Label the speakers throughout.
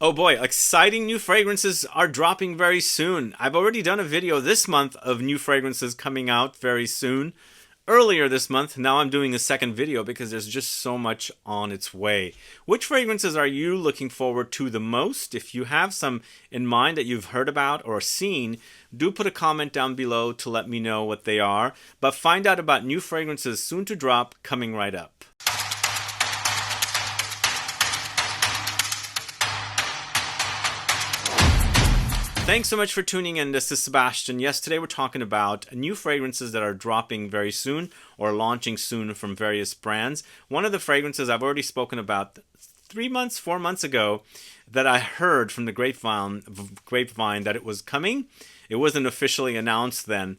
Speaker 1: Oh boy, exciting new fragrances are dropping very soon. I've already done a video this month of new fragrances coming out very soon. Earlier this month, now I'm doing a second video because there's just so much on its way. Which fragrances are you looking forward to the most? If you have some in mind that you've heard about or seen, do put a comment down below to let me know what they are. But find out about new fragrances soon to drop coming right up. Thanks so much for tuning in. This is Sebastian. Yes, today we're talking about new fragrances that are dropping very soon or launching soon from various brands. One of the fragrances I've already spoken about 4 months ago that I heard from the grapevine that it was coming. It wasn't officially announced then,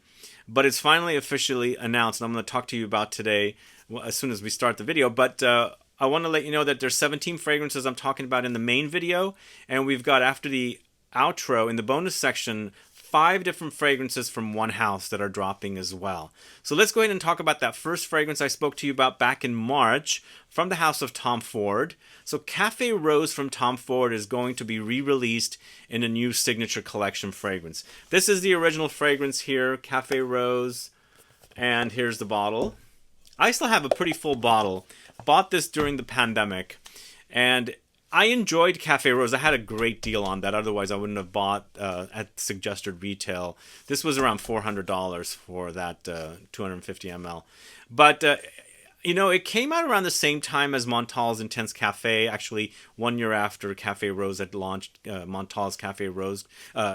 Speaker 1: but it's finally officially announced, and I'm going to talk to you about today as soon as we start the video. But I want to let you know that there's 17 fragrances I'm talking about in the main video, and we've got, after the outro, in the bonus section, 5 different fragrances from one house that are dropping as well. So let's go ahead and talk about that first fragrance I spoke to you about back in March from the house of Tom Ford. So Cafe Rose from Tom Ford is going to be re-released in a new signature collection fragrance. This is the original fragrance here, Cafe Rose, and here's the bottle. I still have a pretty full bottle. Bought this during the pandemic, and I enjoyed Cafe Rose. I had a great deal on that. Otherwise, I wouldn't have bought at suggested retail. This was around $400 for that 250 ml. But it came out around the same time as Montal's Intense Cafe. Actually, 1 year after Cafe Rose had launched, Montal's Cafe Rose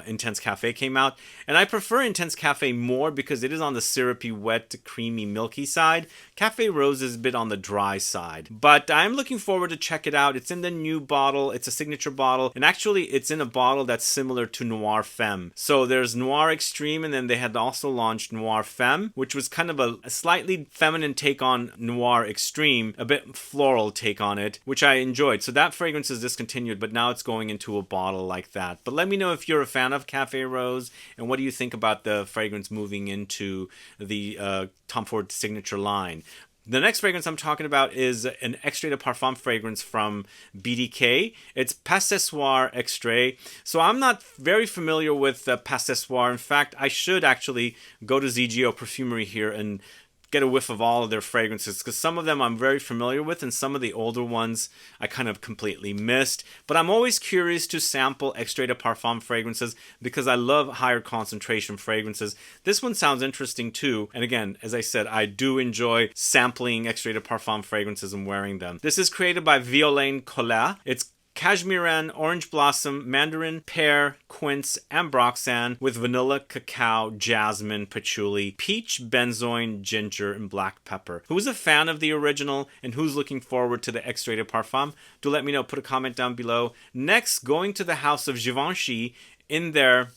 Speaker 1: Intense Cafe came out. And I prefer Intense Cafe more because it is on the syrupy, wet, creamy, milky side. Cafe Rose is a bit on the dry side. But I'm looking forward to check it out. It's in the new bottle. It's a signature bottle. And actually, it's in a bottle that's similar to Noir Femme. So there's Noir Extreme, and then they had also launched Noir Femme, which was kind of a slightly feminine take on Noir Extreme, a bit floral take on it, which I enjoyed. So that fragrance is discontinued, but now it's going into a bottle like that. But let me know if you're a fan of Cafe Rose, and what do you think about the fragrance moving into the Tom Ford signature line. The next fragrance I'm talking about is an Extrait de Parfum fragrance from BDK. It's Passesoir Extrait. So I'm not very familiar with Passesoir. In fact, I should actually go to ZGO Perfumery here and get a whiff of all of their fragrances, because some of them I'm very familiar with and some of the older ones I kind of completely missed. But I'm always curious to sample Extrait de Parfum fragrances because I love higher concentration fragrances. This one sounds interesting too. And again, as I said, I do enjoy sampling Extrait de Parfum fragrances and wearing them. This is created by Violaine Collas. It's Cashmeran, Orange Blossom, Mandarin, Pear, Quince, Ambroxan with vanilla, cacao, jasmine, patchouli, peach, benzoin, ginger, and black pepper. Who's a fan of the original and who's looking forward to the Extrait de Parfum? Do let me know. Put a comment down below. Next, going to the house of Givenchy in their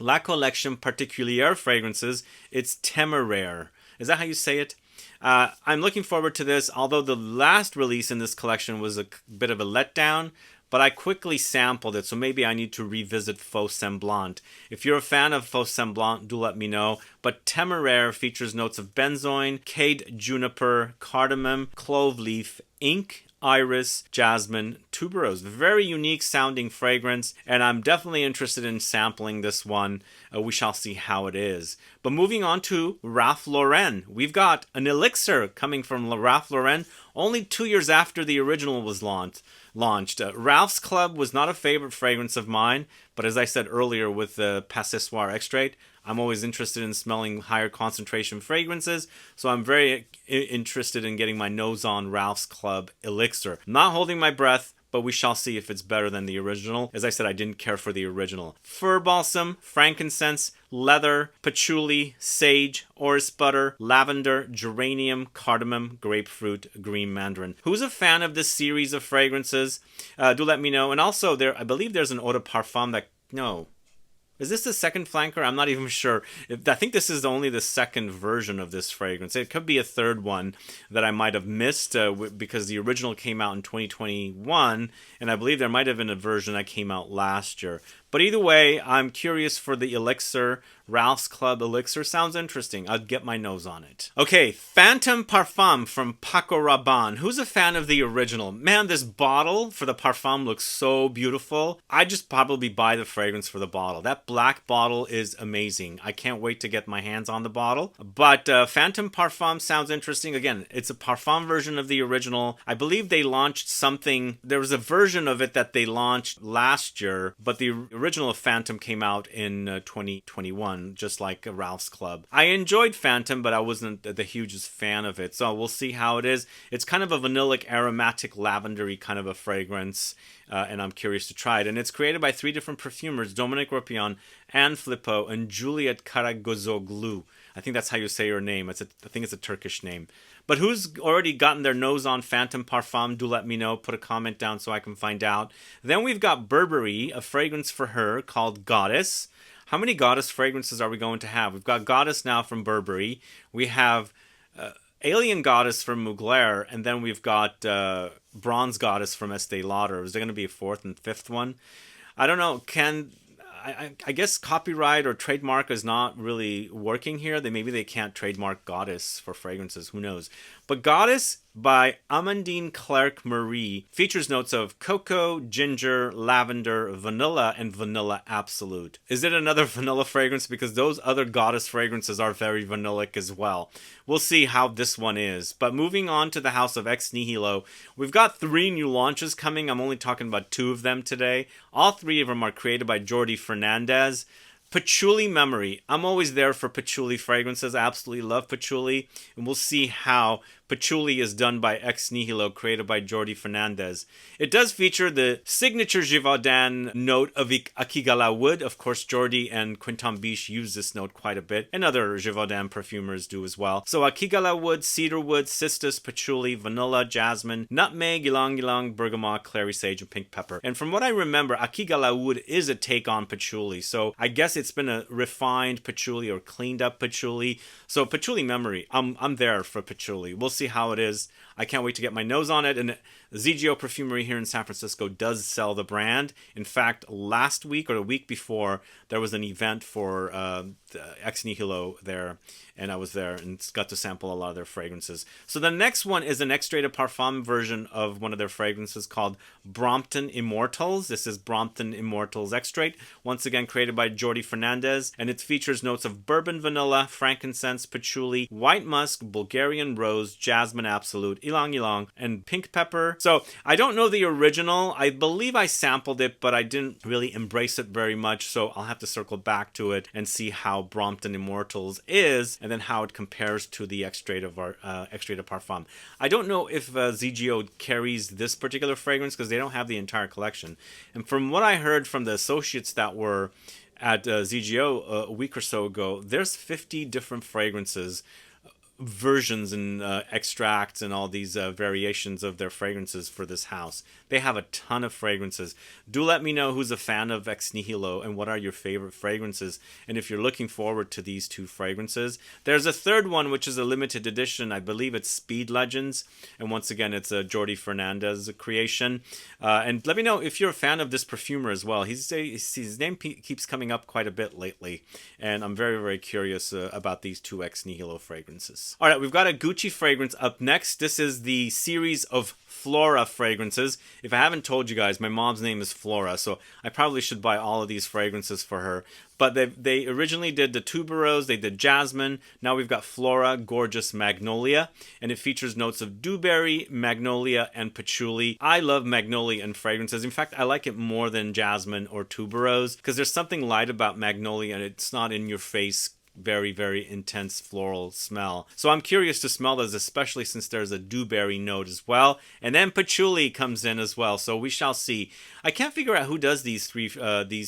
Speaker 1: La Collection Particulière fragrances, it's Temeraire. Is that how you say it? I'm looking forward to this, although the last release in this collection was a bit of a letdown, but I quickly sampled it, so maybe I need to revisit Faux Semblant. If you're a fan of Faux Semblant, do let me know. But Temeraire features notes of benzoin, Cade, Juniper, Cardamom, Clove leaf, ink, Iris, Jasmine, Tuberose. Very unique sounding fragrance, and I'm definitely interested in sampling this one. We shall see how it is. But moving on to Ralph Lauren. We've got an ELIXIR coming from Ralph Lauren only 2 years after the original was launched. Ralph's Club was not a favorite fragrance of mine, but as I said earlier with the Passesoir Extrait, I'm always interested in smelling higher concentration fragrances, so I'm very interested in getting my nose on Ralph's Club ELIXIR. Not holding my breath, but we shall see if it's better than the original. As I said, I didn't care for the original. Fir balsam, frankincense, leather, patchouli, sage, orris butter, lavender, geranium, cardamom, grapefruit, green mandarin. Who's a fan of this series of fragrances? Do let me know. And also, I believe there's an eau de parfum that... No. Is this the second flanker? I'm not even sure. I think this is only the second version of this fragrance. It could be a third one that I might have missed because the original came out in 2021, and I believe there might have been a version that came out last year. But either way, I'm curious for the Elixir. Ralph's Club Elixir sounds interesting. I'd get my nose on it. Okay, Phantom Parfum from Paco Rabanne. Who's a fan of the original? Man, this bottle for the Parfum looks so beautiful. I just probably buy the fragrance for the bottle. That black bottle is amazing. I can't wait to get my hands on the bottle. But Phantom Parfum sounds interesting. Again, it's a Parfum version of the original. I believe they launched something. There was a version of it that they launched last year, but the original Phantom came out in 2021. Just like Ralph's Club. I enjoyed Phantom, but I wasn't the hugest fan of it. So we'll see how it is. It's kind of a vanillic, aromatic, lavendery kind of a fragrance. And I'm curious to try it. And it's created by 3 different perfumers, Dominic Ropion, Anne Filippo, and Juliet Karagozoglu. I think that's how you say her name. I think it's a Turkish name. But who's already gotten their nose on Phantom Parfum? Do let me know. Put a comment down so I can find out. Then we've got Burberry, a fragrance for her called Goddess. How many Goddess fragrances are we going to have? We've got Goddess now from Burberry. We have Alien Goddess from Mugler. And then we've got Bronze Goddess from Estee Lauder. Is there going to be a 4th and 5th one? I don't know. I guess copyright or trademark is not really working here. Maybe they can't trademark Goddess for fragrances. Who knows? But Goddess by Amandine Clerc Marie features notes of cocoa, ginger, lavender, vanilla, and vanilla absolute. Is it another vanilla fragrance? Because those other Goddess fragrances are very vanillic as well. We'll see how this one is. But moving on to the house of Ex Nihilo, we've got 3 new launches coming. I'm only talking about 2 of them today. All 3 of them are created by Jordi Fernandez. Patchouli Memory. I'm always there for patchouli fragrances. I absolutely love patchouli. And we'll see how Patchouli is done by Ex Nihilo, created by Jordi Fernandez. It does feature the signature Givaudan note of Akigala wood. Of course, Jordi and Quinton Biche use this note quite a bit, and other Givaudan perfumers do as well. So Akigala wood, cedar wood, cistus, patchouli, vanilla, jasmine, nutmeg, ylang ylang, bergamot, clary sage, and pink pepper. And from what I remember, Akigala wood is a take on patchouli. So I guess it's been a refined patchouli or cleaned up patchouli. So Patchouli Memory, I'm there for patchouli. We'll see how it is. I can't wait to get my nose on it. And ZGO Perfumery here in San Francisco does sell the brand. In fact, last week or the week before, there was an event for Ex Nihilo there, and I was there and got to sample a lot of their fragrances. So the next one is an Extrait de Parfum version of one of their fragrances called Brompton Immortals. This is Brompton Immortals Extrait, once again created by Jordi Fernandez, and it features notes of bourbon vanilla, frankincense, patchouli, white musk, Bulgarian rose, jasmine absolute, ylang ylang, and pink pepper. So I don't know the original. I believe I sampled it, but I didn't really embrace it very much, so I'll have to circle back to it and see how Brompton Immortals is, and then how it compares to the Extrait de Parfum. I don't know if ZGO carries this particular fragrance because they don't have the entire collection. And from what I heard from the associates that were at ZGO a week or so ago, there's 50 different fragrances, versions and extracts and all these variations of their fragrances for this house. They have a ton of fragrances. Do let me know who's a fan of Ex Nihilo and what are your favorite fragrances, and if you're looking forward to these 2 fragrances. There's a third one which is a limited edition. I believe it's Speed Legends, and once again it's a Jordi Fernandez creation. And let me know if you're a fan of this perfumer as well. His name keeps coming up quite a bit lately, and I'm very, very curious about these 2 Ex Nihilo fragrances. All right, we've got a Gucci fragrance up next. This is the series of Flora fragrances. If I haven't told you guys, my mom's name is Flora, so I probably should buy all of these fragrances for her. But they originally did the Tuberose, they did Jasmine. Now we've got Flora Gorgeous Magnolia, and it features notes of dewberry, magnolia, and patchouli. I love magnolia in fragrances. In fact, I like it more than Jasmine or Tuberose because there's something light about magnolia, and it's not in your face, very, very intense floral smell. So I'm curious to smell those, especially since there's a dewberry note as well. And then patchouli comes in as well, so we shall see. I can't figure out who does these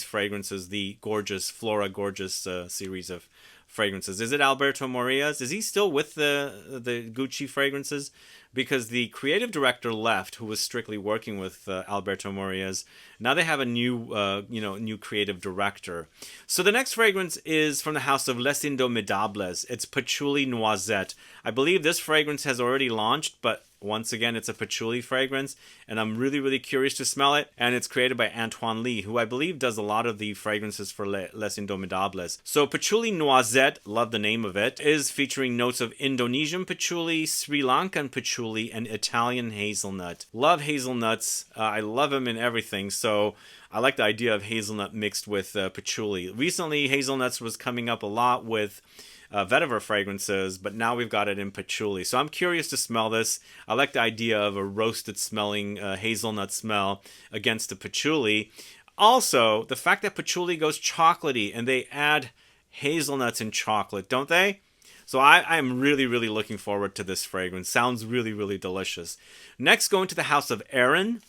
Speaker 1: fragrances, the gorgeous Flora Gorgeous series of fragrances. Is it Alberto Morillas? Is he still with the Gucci fragrances? Because the creative director left, who was strictly working with Alberto Morillas. Now they have a new creative director. So the next fragrance is from the house of Les Indomidables. It's Patchouli Noisette. I believe this fragrance has already launched, but Once again, it's a patchouli fragrance, and I'm really, really curious to smell it. And it's created by Antoine Lee, who I believe does a lot of the fragrances for Les Indomables. So Patchouli Noisette, love the name of it, is featuring notes of Indonesian patchouli, Sri Lankan patchouli, and Italian hazelnut. Love hazelnuts. I love them in everything. So I like the idea of hazelnut mixed with patchouli. Recently, hazelnuts was coming up a lot with vetiver fragrances, but now we've got it in patchouli. So I'm curious to smell this. I like the idea of a roasted smelling hazelnut smell against the patchouli. Also, the fact that patchouli goes chocolatey and they add hazelnuts in chocolate, don't they? So I am really, really looking forward to this fragrance. Sounds really, really delicious. Next, going to the house of Erin,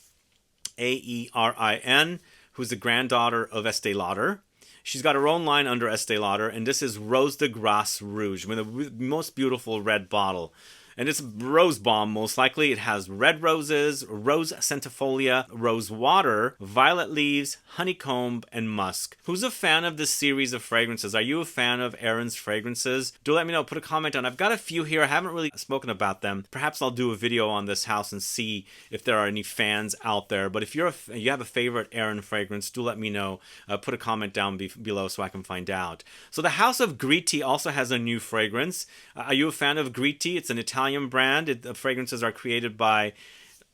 Speaker 1: Aerin, who's the granddaughter of Estee Lauder. She's got her own line under Estee Lauder, and this is Rose de Grace Rouge, with the most beautiful red bottle. And it's rose balm, most likely. It has red roses, rose centifolia, rose water, violet leaves, honeycomb, and musk. Who's a fan of this series of fragrances? Are you a fan of Erin's fragrances? Do let me know. Put a comment on. I've got a few here. I haven't really spoken about them. Perhaps I'll do a video on this house and see if there are any fans out there. But if you have a favorite Erin fragrance, do let me know. Put a comment down below so I can find out. So the house of Gritti also has a new fragrance. Are you a fan of Gritti? It's an Italian brand. The fragrances are created by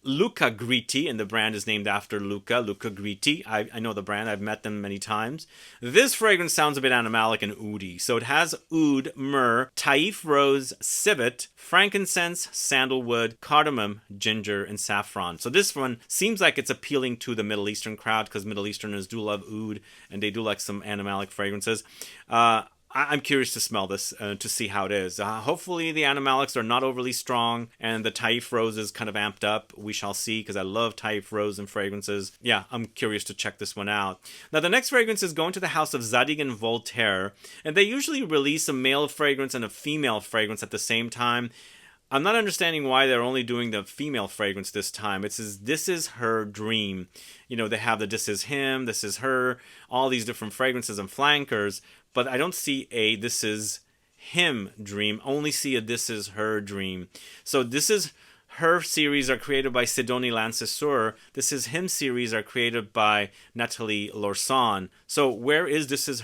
Speaker 1: Luca Gritti, and the brand is named after Luca Gritti. I know the brand. I've met them many times. This fragrance sounds a bit animalic and oody. So it has oud, myrrh, taif rose, civet, frankincense, sandalwood, cardamom, ginger, and saffron. So this one seems like it's appealing to the Middle Eastern crowd because Middle Easterners do love oud and they do like some animalic fragrances. I'm curious to smell this to see how it is. Hopefully the animalics are not overly strong and the Taif rose is kind of amped up. We shall see, because I love Taif rose and fragrances. Yeah, I'm curious to check this one out. Now the next fragrance is going to the house of Zadig and Voltaire, and they usually release a male fragrance and a female fragrance at the same time. I'm not understanding why they're only doing the female fragrance this time. It says, This Is Her Dream. You know, they have the This Is Him, This Is Her, all these different fragrances and flankers, but I don't see a This Is Him Dream, only see a This Is Her Dream. So This Is Her series are created by Sidonie Lancesseur. This Is Him series are created by Nathalie Lorson. So where is This Is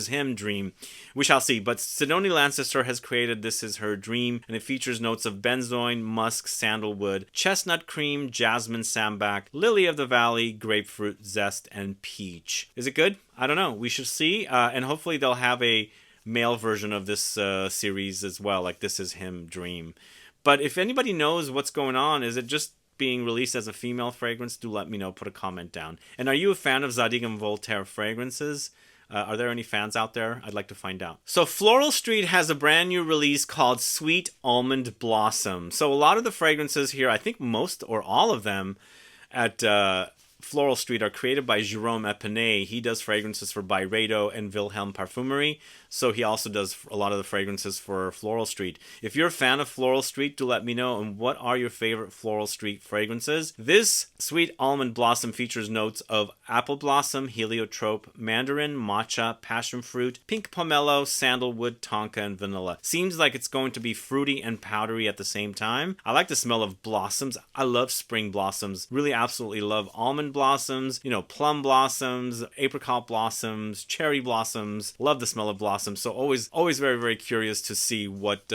Speaker 1: Him Dream? We shall see. But Sidonie Lancesseur has created This Is Her Dream, and it features notes of benzoin, musk, sandalwood, chestnut cream, jasmine, sambac, lily of the valley, grapefruit zest, and peach. Is it good? I don't know. We should see. And hopefully they'll have a male version of this series as well, like This Is Him Dream. But if anybody knows what's going on, is it just being released as a female fragrance? Do let me know. Put a comment down. And are you a fan of Zadig and Voltaire fragrances? Are there any fans out there? I'd like to find out. So Floral Street has a brand new release called Sweet Almond Blossom. So a lot of the fragrances here, I think most or all of them at Floral Street are created by Jerome Epinay. He does fragrances for Byredo and Wilhelm Parfumerie. So he also does a lot of the fragrances for Floral Street. If you're a fan of Floral Street, do let me know. And what are your favorite Floral Street fragrances? This Sweet Almond Blossom features notes of apple blossom, heliotrope, mandarin, matcha, passion fruit, pink pomelo, sandalwood, tonka, and vanilla. Seems like it's going to be fruity and powdery at the same time. I like the smell of blossoms. I love spring blossoms. Really absolutely love almond blossoms, plum blossoms, apricot blossoms, cherry blossoms. Love the smell of blossoms. So always very, very curious to see what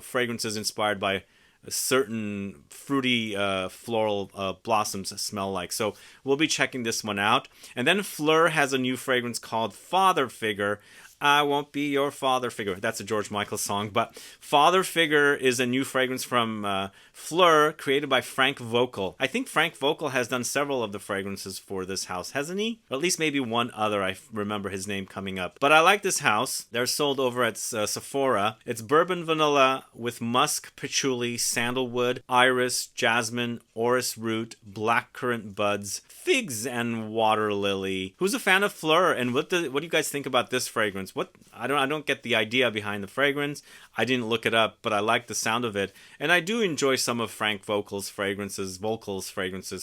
Speaker 1: fragrances inspired by certain fruity floral blossoms smell like. So we'll be checking this one out. And then Fleur has a new fragrance called Father Figure. I won't be your father figure. That's a George Michael song. But Father Figure is a new fragrance from Fleur, created by Frank Vocal. I think Frank Vocal has done several of the fragrances for this house, hasn't he? Or at least maybe one other. I remember his name coming up. But I like this house. They're sold over at Sephora. It's bourbon vanilla with musk, patchouli, sandalwood, iris, jasmine, orris root, blackcurrant buds, figs, and water lily. Who's a fan of Fleur? And what do you guys think about this fragrance? I don't get the idea behind the fragrance. I didn't look it up, but I like the sound of it. And I do enjoy some of Frank Vocal's fragrances,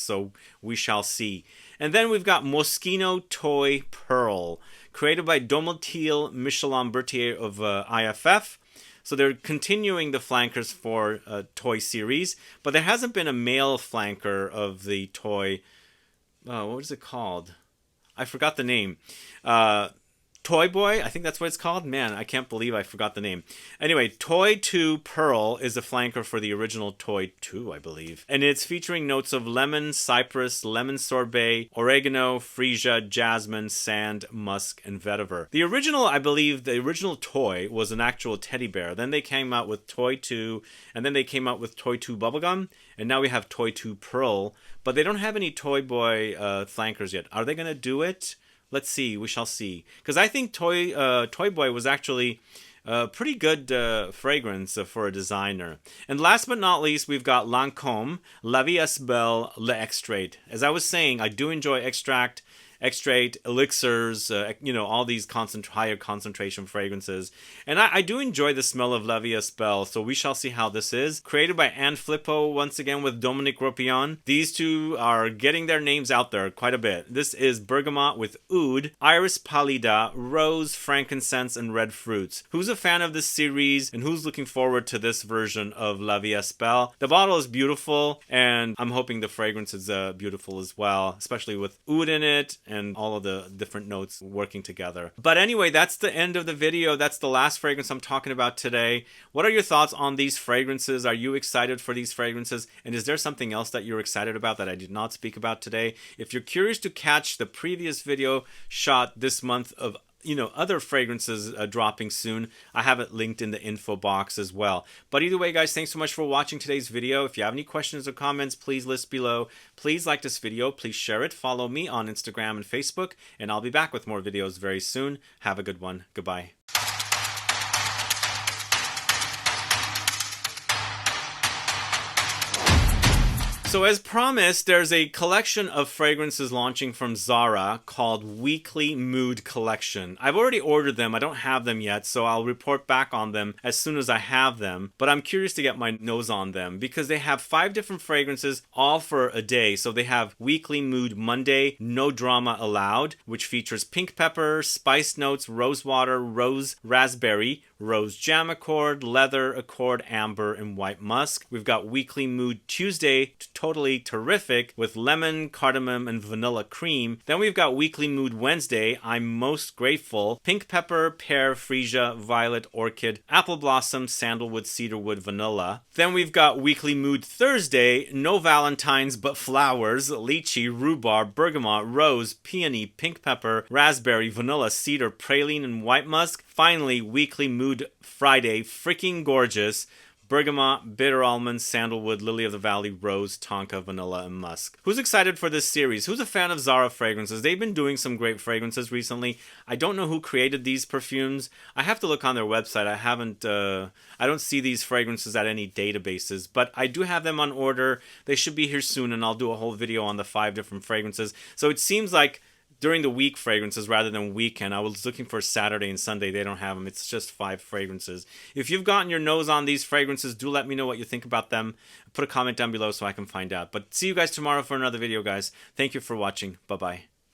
Speaker 1: so we shall see. And then we've got Moschino Toy Pearl, created by Domotil Michelin Berthier of IFF. So they're continuing the flankers for toy series, but there hasn't been a male flanker of the toy. What was it called? I forgot the name. Toy Boy, I think that's what it's called. Man, I can't believe I forgot the name. Anyway, Toy 2 Pearl is a flanker for the original Toy 2, I believe. And it's featuring notes of lemon, cypress, lemon sorbet, oregano, freesia, jasmine, sand, musk, and vetiver. The original, I believe, the original toy was an actual teddy bear. Then they came out with Toy 2, and then they came out with Toy 2 Bubblegum, and now we have Toy 2 Pearl. But they don't have any Toy Boy flankers yet. Are they going to do it? Let's see. We shall see. Because I think Toy Boy was actually a pretty good fragrance for a designer. And last but not least, we've got Lancôme, La Vie est Belle, L'Extrait. As I was saying, I do enjoy extract, elixirs, all these higher concentration fragrances. And I do enjoy the smell of La Vie est Belle, so we shall see how this is. Created by Anne Flippo, once again with Dominique Ropillon. These two are getting their names out there quite a bit. This is bergamot with oud, iris pallida, rose, frankincense, and red fruits. Who's a fan of this series, and who's looking forward to this version of La Vie est Belle? The bottle is beautiful, and I'm hoping the fragrance is beautiful as well, especially with oud in it, and all of the different notes working together. But anyway, that's the end of the video. That's the last fragrance I'm talking about today. What are your thoughts on these fragrances? Are you excited for these fragrances? And is there something else that you're excited about that I did not speak about today? If you're curious to catch the previous video shot this month of other fragrances dropping soon, I have it linked in the info box as well. But either way, guys, thanks so much for watching today's video. If you have any questions or comments, please list below. Please like this video. Please share it. Follow me on Instagram and Facebook. And I'll be back with more videos very soon. Have a good one. Goodbye. So as promised, there's a collection of fragrances launching from Zara called Weekly Mood Collection. I've already ordered them. I don't have them yet, so I'll report back on them as soon as I have them. But I'm curious to get my nose on them because they have 5 different fragrances, all for a day. So they have Weekly Mood Monday, No Drama Allowed, which features pink pepper, spice notes, rose water, rose raspberry, rose jam accord, leather accord, amber, and white musk. We've got Weekly Mood Tuesday, totally terrific, with lemon, cardamom, and vanilla cream. Then we've got Weekly Mood Wednesday, I'm Most Grateful, pink pepper, pear, freesia, violet, orchid, apple blossom, sandalwood, cedarwood, vanilla. Then we've got Weekly Mood Thursday, No Valentines But Flowers, lychee, rhubarb, bergamot, rose, peony, pink pepper, raspberry, vanilla, cedar, praline, and white musk. Finally, Weekly Mood Friday, freaking gorgeous, bergamot, bitter almond, sandalwood, lily of the valley, rose, tonka, vanilla, and musk. Who's excited for this series? Who's a fan of Zara fragrances? They've been doing some great fragrances recently. I don't know who created these perfumes. I have to look on their website. I don't see these fragrances at any databases, but I do have them on order. They should be here soon, and I'll do a whole video on the 5 different fragrances. So it seems like during the week fragrances rather than weekend. I was looking for Saturday and Sunday. They don't have them. It's just 5 fragrances. If you've gotten your nose on these fragrances, do let me know what you think about them. Put a comment down below so I can find out. But see you guys tomorrow for another video, guys. Thank you for watching. Bye-bye.